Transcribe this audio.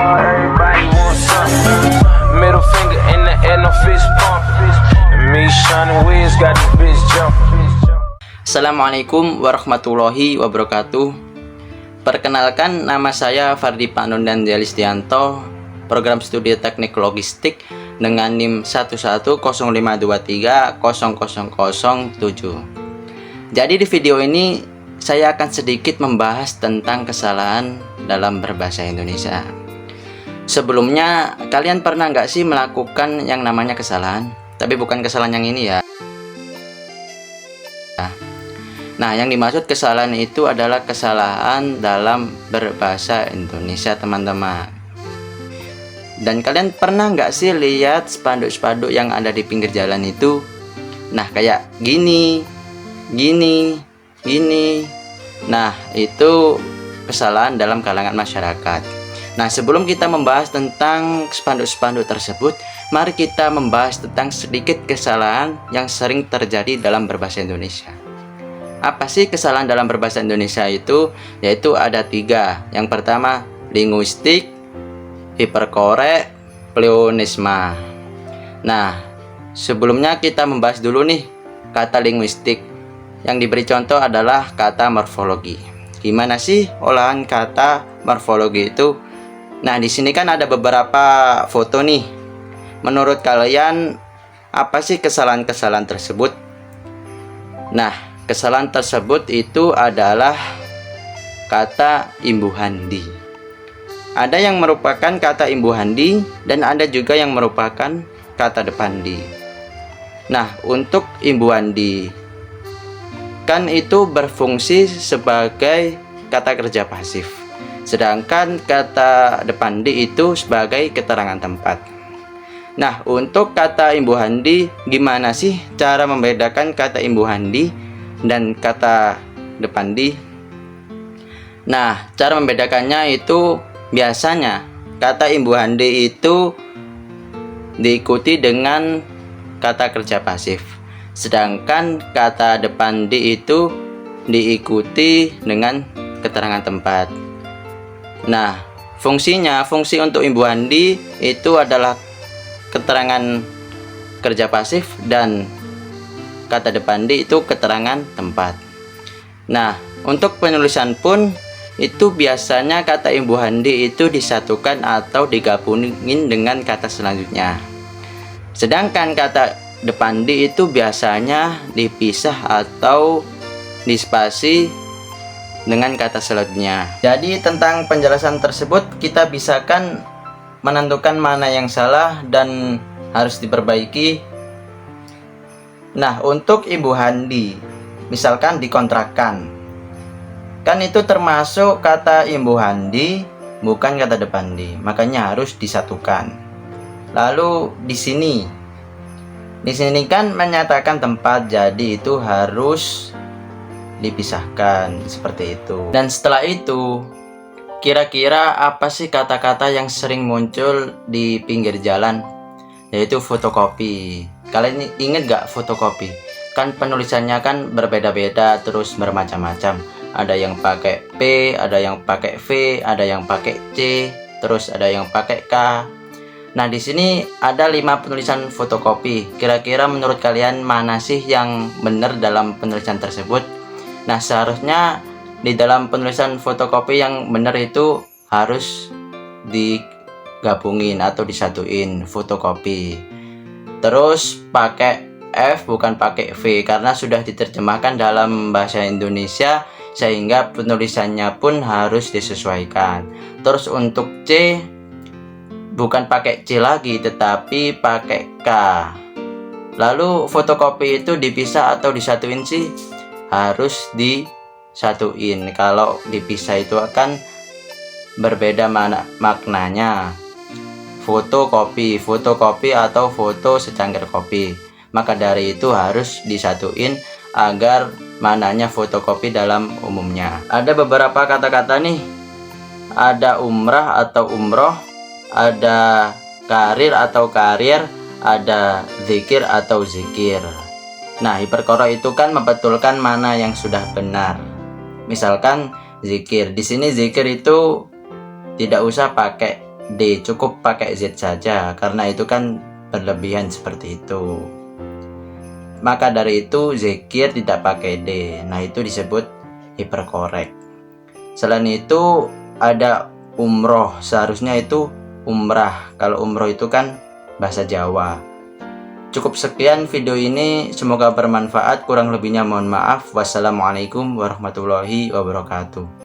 Everybody wants something. Middle finger in the air, no fist pump. And me, Sean Wiz, got the bitch jumping. Assalamualaikum warahmatullahi wabarakatuh. Perkenalkan, nama saya Fardi Panondan Listianto, program studi teknik logistik dengan NIM 1105230007. Jadi di video ini saya akan sedikit membahas tentang kesalahan dalam berbahasa Indonesia. Sebelumnya, kalian pernah nggak sih melakukan yang namanya kesalahan? Tapi bukan kesalahan yang ini ya. Nah, yang dimaksud kesalahan itu adalah kesalahan dalam berbahasa Indonesia, teman-teman. Dan kalian pernah nggak sih lihat spanduk-spanduk yang ada di pinggir jalan itu? Nah, kayak gini, gini, gini. Nah, itu kesalahan dalam kalangan masyarakat. Nah, sebelum kita membahas tentang spanduk-spanduk tersebut, mari kita membahas tentang sedikit kesalahan yang sering terjadi dalam berbahasa Indonesia. Apa sih kesalahan dalam berbahasa Indonesia itu? Yaitu ada 3. Yang pertama, linguistik, hiperkorek, pleonasma. Nah, sebelumnya kita membahas dulu nih kata linguistik. Yang diberi contoh adalah kata morfologi. Gimana sih olahan kata morfologi itu? Nah, di sini kan ada beberapa foto nih. Menurut kalian, apa sih kesalahan-kesalahan tersebut? Nah, kesalahan tersebut itu adalah kata imbuhandi. Ada yang merupakan kata imbuhandi dan ada juga yang merupakan kata depandi. Nah, untuk imbuhandi kan itu berfungsi sebagai kata kerja pasif. Sedangkan kata depandi itu sebagai keterangan tempat. Nah, untuk kata imbuhandi, gimana sih cara membedakan kata imbuhandi dan kata depandi? Nah, cara membedakannya itu biasanya kata imbuhandi itu diikuti dengan kata kerja pasif, sedangkan kata depandi itu diikuti dengan keterangan tempat. Nah, fungsi untuk imbuhandi itu adalah keterangan kerja pasif dan kata depandi itu keterangan tempat. Nah, untuk penulisan pun itu biasanya kata imbuhandi itu disatukan atau digabungin dengan kata selanjutnya. Sedangkan kata depandi itu biasanya dipisah atau dispasi dengan kata selanjutnya. Jadi tentang penjelasan tersebut kita bisa kan menentukan mana yang salah dan harus diperbaiki. Nah, untuk imbuhandi, misalkan dikontrakkan, kan itu termasuk kata imbuhandi, bukan kata depandi, makanya harus disatukan. Lalu di sini kan menyatakan tempat, jadi itu harus dipisahkan seperti itu. Dan setelah itu, kira-kira apa sih kata-kata yang sering muncul di pinggir jalan? Yaitu fotokopi. Kalian inget gak fotokopi? Kan penulisannya kan berbeda-beda, terus bermacam-macam. Ada yang pakai P, ada yang pakai V, ada yang pakai C, terus ada yang pakai K. Nah, di sini ada 5 penulisan fotokopi. Kira-kira menurut kalian mana sih yang benar dalam penulisan tersebut? Nah, seharusnya di dalam penulisan fotokopi yang benar itu harus digabungin atau disatuin fotokopi. Terus pakai F bukan pakai V karena sudah diterjemahkan dalam bahasa Indonesia sehingga penulisannya pun harus disesuaikan. Terus untuk C bukan pakai C lagi tetapi pakai K. Lalu fotokopi itu dipisah atau disatuin sih? Harus disatuin. Kalau dipisah itu akan berbeda maknanya. Fotokopi atau foto secangkir kopi. Maka dari itu harus disatuin agar mananya fotokopi dalam umumnya. Ada beberapa kata-kata nih. Ada umrah atau umroh, ada karir atau karir, ada zikir atau zikir. Nah, hiperkorek itu kan membetulkan mana yang sudah benar. Misalkan zikir, di sini zikir itu tidak usah pakai D, cukup pakai Z saja karena itu kan berlebihan seperti itu. Maka dari itu zikir tidak pakai D. Nah, itu disebut hiperkorek. Selain itu ada umroh, seharusnya itu umrah. Kalau umroh itu kan bahasa Jawa. Cukup sekian video ini, semoga bermanfaat. Kurang lebihnya mohon maaf. Wassalamualaikum warahmatullahi wabarakatuh.